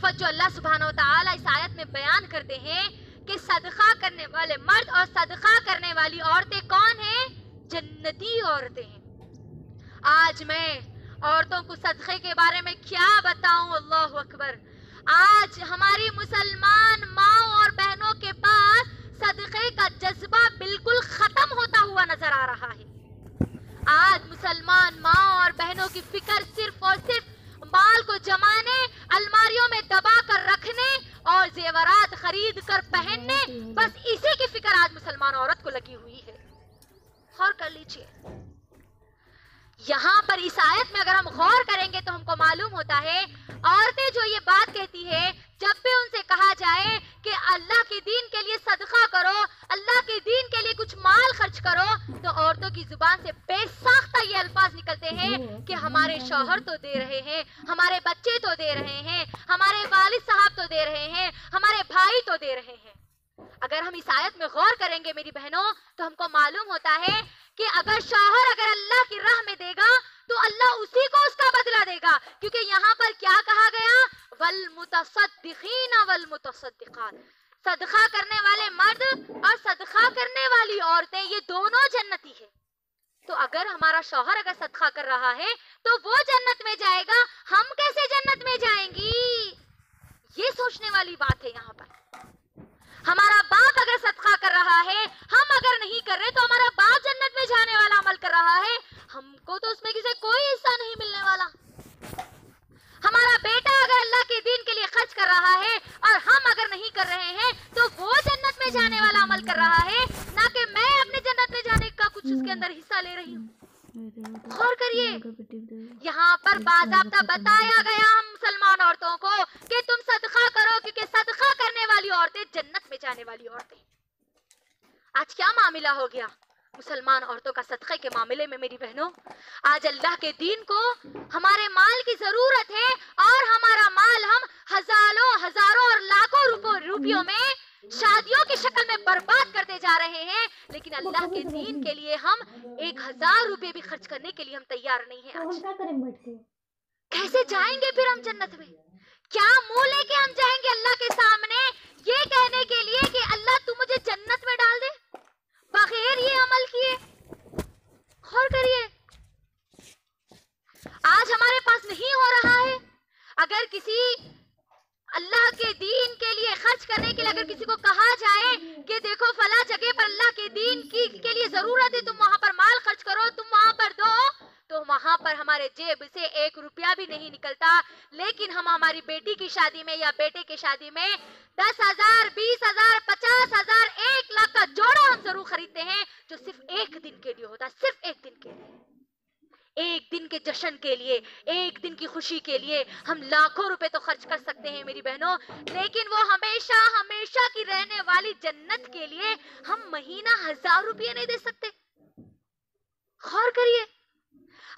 صفت جو اللہ سبحانہ و تعالی اس آیت میں بیان کرتے ہیں کہ صدقہ کرنے والے مرد اور صدقہ کرنے والی عورتیں کون ہیں؟ جنتی عورتیں ہیں۔ آج میں عورتوں کو صدقے کے بارے میں کیا بتاؤں، اللہ اکبر۔ آج ہماری مسلمان ماں اور بہنوں کے پاس صدقے کا جذبہ بالکل ختم ہوتا ہوا نظر آ رہا ہے۔ آج مسلمان ماں اور بہنوں کی فکر صرف اور صرف مال کو جمانے، الماریوں میں دبا کر رکھنے اور زیورات خرید کر پہننے، بس اسی کی فکر آج مسلمان عورت کو لگی ہوئی ہے۔ غور کر لیجئے، یہاں پر اس آیت میں اگر ہم غور کریں گے تو ہم کو معلوم ہوتا ہے عورتیں جو یہ بات کہتی ہے، جب بھی ان سے کہا جائے کہ اللہ کے دین کے لیے صدقہ کرو، اللہ کے دین کے لیے کچھ مال خرچ کرو، تو عورتوں کی زبان سے بے ساختہ یہ الفاظ نکلتے ہیں کہ ہمارے شوہر تو دے رہے ہیں، ہمارے بچے تو دے رہے ہیں، ہمارے والد صاحب تو دے رہے ہیں، ہمارے بھائی تو دے رہے ہیں۔ اگر ہم اس آیت میں غور کریں گے میری بہنوں تو ہم کو معلوم ہوتا ہے کہ اگر شوہر اگر اللہ کی راہ میں دے گا تو اللہ اسی کو اس کا بدلہ دے گا، کیونکہ یہاں پر کیا کہا گیا؟ والمتصدقین والمتصدقات، صدقہ کرنے والے مرد اور صدقہ کرنے والی عورتیں یہ دونوں جنتی ہے۔ تو اگر ہمارا شوہر اگر صدقہ کر رہا ہے تو وہ جنت میں جائے گا، ہم کیسے جنت میں جائیں گی؟ یہ سوچنے والی بات ہے یہاں پر۔ ہمارا باپ اگر صدقہ کر رہا ہے، ہم اگر نہیں کر رہے تو ہمارا باپ جنت میں جانے والا عمل کر رہا ہے، ہم کو تو اس میں کسی کوئی حصہ نہیں ملنے والا۔ ہمارا بیٹا اگر اللہ کے دین کے لیے خرچ کر رہا ہے اور ہم اگر نہیں کر رہے ہیں تو وہ جنت میں جانے والا عمل کر رہا ہے، نہ کہ میں اپنے جنت میں جانے کا کچھ اس کے اندر حصہ لے رہی ہوں۔ غور کریے، یہاں پر باضابطہ بتایا گیا ہم مسلمان عورتوں کو کہ تم صدقہ کرو، کیونکہ صدقہ کرنے والی عورتیں جنت میں جانے والی عورتیں۔ آج کیا معاملہ ہو گیا مسلمان عورتوں کا صدقے کے معاملے میں میری بہنوں؟ آج اللہ کے دین کو ہمارے مال کی ضرورت ہے اور ہمارا مال ہم ہزاروں اور لاکھوں روپیوں میں شادیوں کی شکل میں برباد کرتے جا رہے ہیں، لیکن اللہ کے دین کے لیے ہم 1000 روپے بھی خرچ کرنے کے لیے ہم تیار نہیں ہیں۔ آج کیسے جائیں گے پھر ہم جنت میں؟ کیا منہ لے کے ہم جائیں گے اللہ کے سامنے یہ کہنے کے لیے کہ اللہ تو مجھے جنت میں ڈال دے بغیر یہ عمل کیے؟ غور کریے، آج ہمارے پاس نہیں ہو رہا ہے۔ اگر کسی اللہ کے دین کے لیے خرچ کرنے کے لیے اگر کسی کو کہا جائے کہ دیکھو فلاں جگہ پر اللہ کے دین کے لیے ضرورت ہے، تم وہاں پر مال خرچ کرو، تم وہاں پر دو، تو وہاں پر ہمارے جیب سے 1 روپیہ بھی نہیں نکلتا، لیکن ہم ہماری بیٹی کی شادی میں یا بیٹے کی شادی میں 10,000 20,000 50,000 1 لاکھ کا جوڑا ہم ضرور خریدتے ہیں، جو صرف 1 دن کے لیے ہوتا ہے، صرف 1 دن کے لیے، 1 دن کے جشن کے لیے، 1 دن کی خوشی کے لیے ہم لاکھوں روپے تو خرچ کر سکتے ہیں میری بہنوں، لیکن وہ ہمیشہ ہمیشہ کی رہنے والی جنت کے لیے ہم مہینہ 1000 روپے نہیں دے سکتے۔ غور کریے،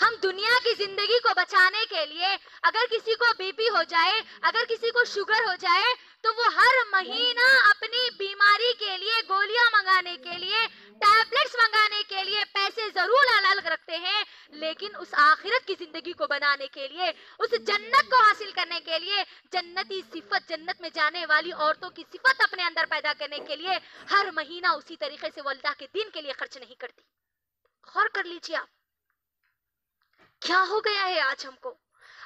ہم دنیا کی زندگی کو بچانے کے لیے اگر کسی کو بی پی ہو جائے، اگر کسی کو شوگر ہو جائے تو وہ ہر مہینہ اپنی بیماری کے لیے گولیاں منگانے کے لیے، ٹیبلٹس منگانے کے لیے پیسے ضرور الگ رکھتے ہیں، لیکن اس آخرت کی زندگی کو بنانے کے لیے، اس جنت کو حاصل کرنے کے لیے، جنتی صفت، جنت میں جانے والی عورتوں کی صفت اپنے اندر پیدا کرنے کے لیے ہر مہینہ اسی طریقے سے وہ اللہ کے دین کے لیے خرچ نہیں کرتی۔ غور کر لیجیے آپ، کیا ہو گیا ہے آج ہم کو؟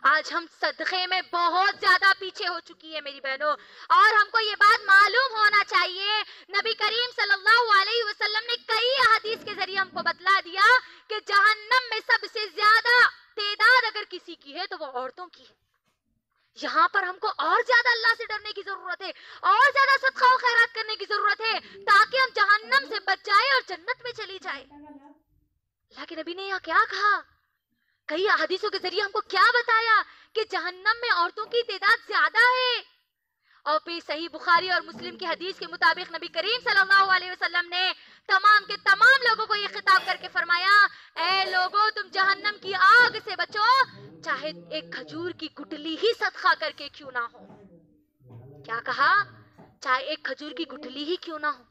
آج ہم صدقے میں بہت زیادہ پیچھے ہو چکی ہے میری بہنوں، اور ہم کو یہ بات معلوم ہونا چاہیے، نبی کریم صلی اللہ علیہ وسلم نے کئی احادیث کے ذریعے ہم کو بتلا دیا کہ جہنم میں سب سے زیادہ تعداد اگر کسی کی ہے تو وہ عورتوں کی ہے۔ یہاں پر ہم کو اور زیادہ اللہ سے ڈرنے کی ضرورت ہے، اور زیادہ صدقہ و خیرات کرنے کی ضرورت ہے، تاکہ ہم جہنم سے بچ جائے اور جنت میں چلی جائے۔ اللہ کے نبی نے یہاں کیا کہا؟ کئی احادیثوں کے ذریعے ہم کو کیا بتایا کہ جہنم میں عورتوں کی تعداد زیادہ ہے، اور پھر صحیح بخاری اور مسلم کی حدیث کے مطابق نبی کریم صلی اللہ علیہ وسلم نے تمام کے تمام لوگوں کو یہ خطاب کر کے فرمایا، اے لوگوں تم جہنم کی آگ سے بچو، چاہے 1 کھجور کی گٹلی ہی صدقہ کر کے کیوں نہ ہو۔ کیا کہا؟ چاہے 1 کھجور کی گٹلی ہی کیوں نہ ہو۔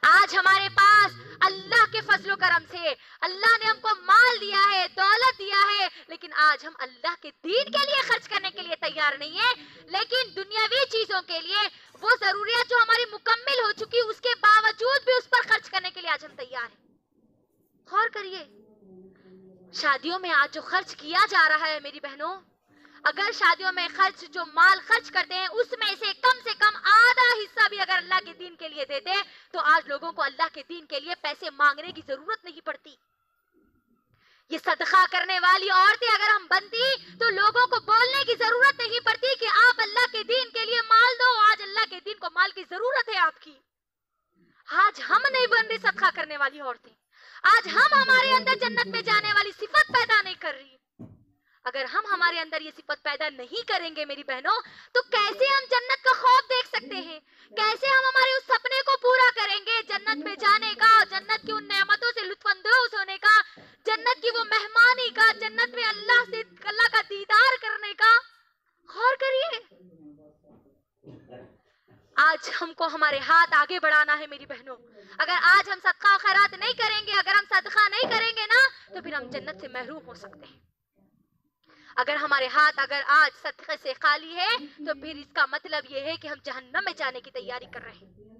آج ہمارے پاس اللہ کے فضل و کرم سے اللہ نے ہم کو مال دیا ہے، دولت دیا ہے، لیکن آج ہم اللہ کے دین کے لیے خرچ کرنے کے لیے تیار نہیں ہے، لیکن دنیاوی چیزوں کے لیے وہ ضروریات جو ہماری مکمل ہو چکی اس کے باوجود بھی اس پر خرچ کرنے کے لیے آج ہم تیار ہیں۔ غور کریے، شادیوں میں آج جو خرچ کیا جا رہا ہے میری بہنوں، اگر شادیوں میں خرچ جو مال خرچ کرتے ہیں اس میں سے کم آدھا حصہ بھی اگر اللہ کے دین کے لیے دیتے تو آج لوگوں کو اللہ کے دین کے لیے پیسے مانگنے کی ضرورت نہیں پڑتی۔ یہ صدقہ کرنے والی عورتیں اگر ہم بنتی تو لوگوں کو بولنے کی ضرورت نہیں پڑتی کہ آپ اللہ کے دین کے لیے مال دو۔ آج اللہ کے دین کو مال کی ضرورت ہے آپ کی۔ آج ہم نہیں بن رہی صدقہ کرنے والی عورتیں، آج ہم ہمارے اندر جنت میں جانے والی صفت پیدا نہیں کر رہی۔ اگر ہم ہمارے اندر یہ صفت پیدا نہیں کریں گے میری بہنوں تو کیسے ہم جنت کا خواب دیکھ سکتے ہیں؟ کیسے ہم ہمارے اس سپنے کو پورا کریں گے جنت میں جانے کا، جنت کی ان نعمتوں سے لطف اندوز ہونے کا، جنت کی وہ مہمانی کا، جنت میں اللہ کا دیدار کرنے کا؟ غور کریے، آج ہم کو ہمارے ہاتھ آگے بڑھانا ہے میری بہنوں۔ اگر آج ہم صدقہ و خیرات نہیں کریں گے، اگر ہم صدقہ نہیں کریں گے نا تو پھر ہم جنت سے محروم ہو سکتے ہیں۔ اگر ہمارے ہاتھ اگر آج صدقے سے خالی ہے تو پھر اس کا مطلب یہ ہے کہ ہم جہنم میں جانے کی تیاری کر رہے ہیں۔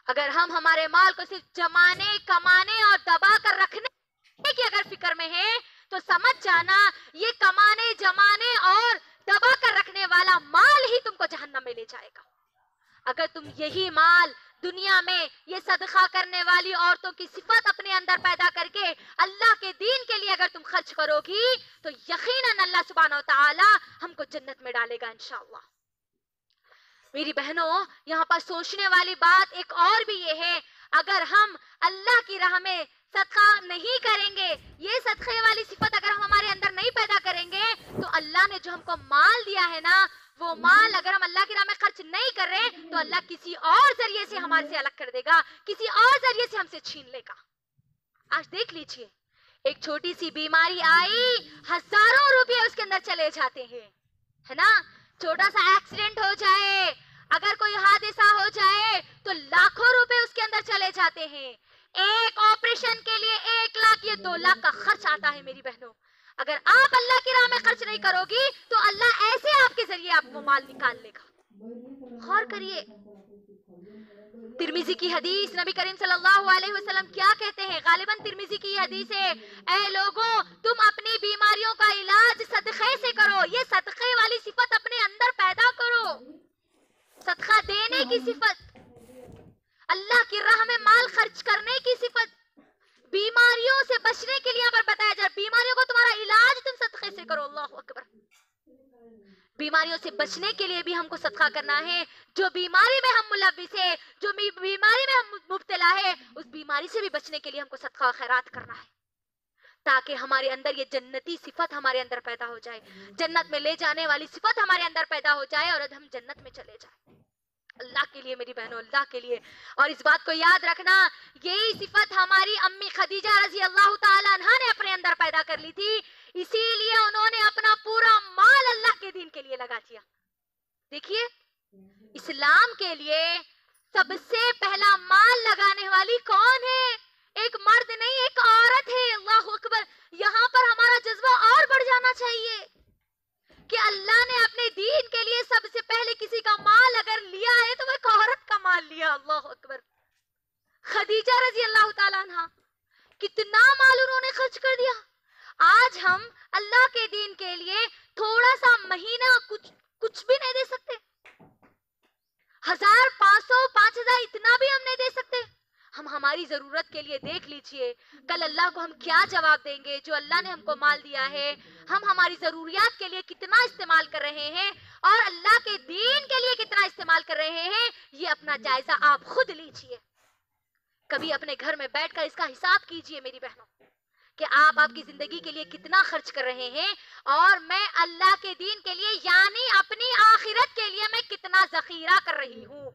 اگر ہم ہمارے مال کو صرف جمانے، کمانے اور دبا کر رکھنے کی اگر فکر میں ہے تو سمجھ جانا یہ کمانے، جمانے اور دبا کر رکھنے والا مال ہی تم کو جہنم میں لے جائے گا۔ اگر تم یہی مال دنیا میں یہ صدقہ کرنے والی عورتوں کی صفت اپنے اندر پیدا کر کے اللہ کے دین کے لیے اگر تم خرچ کرو گی تو یقیناً اللہ سبحانہ و تعالی ہم کو جنت میں ڈالے گا انشاءاللہ۔ میری بہنوں، یہاں پر سوچنے والی بات ایک اور بھی یہ ہے، اگر ہم اللہ کی راہ میں صدقہ نہیں کریں گے، یہ صدقے والی صفت اگر ہم ہمارے اندر نہیں پیدا کریں گے تو اللہ نے جو ہم کو مال دیا ہے نا، وہ مال اگر ہم اللہ کی راہ میں خرچ نہیں کر رہے تو اللہ کسی اور ذریعے سے ہمارے سے الگ کر دے گا، کسی اور ذریعے سے ہم سے چھین لے گا۔ آج دیکھ لیجئے، ایک چھوٹی سی بیماری آئی، ہزاروں روپے اس کے اندر چلے جاتے ہیں، ہے نا؟ چھوٹا سا ایکسیڈنٹ ہو جائے، اگر کوئی حادثہ ہو جائے تو لاکھوں روپے اس کے اندر چلے جاتے ہیں۔ ایک آپریشن کے لیے 1 لاکھ یا 2 لاکھ کا خرچ آتا ہے میری بہنوں۔ اگر آپ اللہ کی راہ میں خرچ نہیں کرو گی تو اللہ ایسے آپ کے ذریعے آپ کو مال نکال لے گا۔ غور کریے، ترمذی کی حدیث، نبی کریم صلی اللہ علیہ وسلم کیا کہتے ہیں؟ غالباً ترمذی کی حدیث ہے، اے لوگوں تم اپنی بیماریوں کا علاج صدقے سے کرو۔ یہ صدقے والی صفت اپنے اندر پیدا کرو، صدقہ دینے کی صفت، اللہ کی راہ میں مال خرچ کرنے کی صفت، بیماریوں سے بچنے کے لیے پر بتایا جائے، بیماریوں کو تمہارا علاج تم صدقے سے کرو۔ اللہ اکبر، بیماریوں سے بچنے کے لیے بھی ہم کو صدقہ کرنا ہے۔ جو بیماری میں ہم ملوث ہے، جو بیماری میں ہم مبتلا ہے، اس بیماری سے بھی بچنے کے لیے ہم کو صدقہ و خیرات کرنا ہے، تاکہ ہمارے اندر یہ جنتی صفت ہمارے اندر پیدا ہو جائے، جنت میں لے جانے والی صفت ہمارے اندر پیدا ہو جائے اور ہم جنت میں چلے جائیں اللہ کے لیے میری بہنوں، اللہ کے لیے۔ اور اس بات کو یاد رکھنا، یہی صفت ہماری امی خدیجہ رضی اللہ تعالیٰ عنہا نے اپنے اندر پیدا کر لی تھی، اسی لیے انہوں نے اپنا پورا مال اللہ کے دین کے لیے لگا دیا۔ دیکھیے، اسلام کے لیے سب سے پہلا مال لگانے والی کون ہے؟ ایک مرد نہیں، ایک عورت ہے۔ اللہ اکبر، یہاں پر ہمارا جذبہ اور بڑھ جانا چاہیے کہ اللہ نے اپنے دین کے لیے سب سے پہلے کسی کا مال اگر لیا ہے تو وہ ایک عورت کا مال لیا۔ اللہ اکبر، خدیجہ رضی اللہ تعالیٰ عنہ، کتنا مال انہوں نے خرچ کر دیا۔ آج ہم اللہ کے دین کے لیے تھوڑا سا مہینہ کچھ بھی نہیں دے سکتے، 1000، 500، 5000 اتنا بھی ہم نہیں دے سکتے۔ ہم ہماری ضرورت کے لیے دیکھ لیجئے کل اللہ کو ہم کیا جواب دیں گے؟ جو اللہ نے ہم کو مال دیا ہے ہم ہماری ضروریات کے لیے کتنا استعمال کر رہے ہیں اور اللہ کے دین کے لیے کتنا استعمال کر رہے ہیں، یہ اپنا جائزہ آپ خود لیجئے۔ کبھی اپنے گھر میں بیٹھ کر اس کا حساب کیجئے میری بہنوں کہ آپ کی زندگی کے لیے کتنا خرچ کر رہے ہیں اور میں اللہ کے دین کے لیے یعنی اپنی آخرت کے لیے میں کتنا ذخیرہ کر رہی ہوں،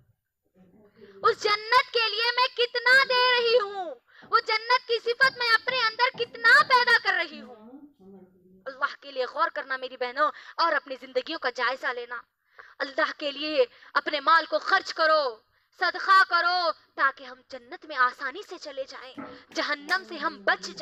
اس جنت کے لیے میں کتنا دے رہی ہوں، وہ جنت کی صفت میں اپنے اندر کتنا پیدا کر رہی ہوں۔ اللہ کے لیے غور کرنا میری بہنوں اور اپنی زندگیوں کا جائزہ لینا۔ اللہ کے لیے اپنے مال کو خرچ کرو، صدقہ کرو تاکہ ہم جنت میں آسانی سے چلے جائیں، جہنم سے ہم بچ جائیں۔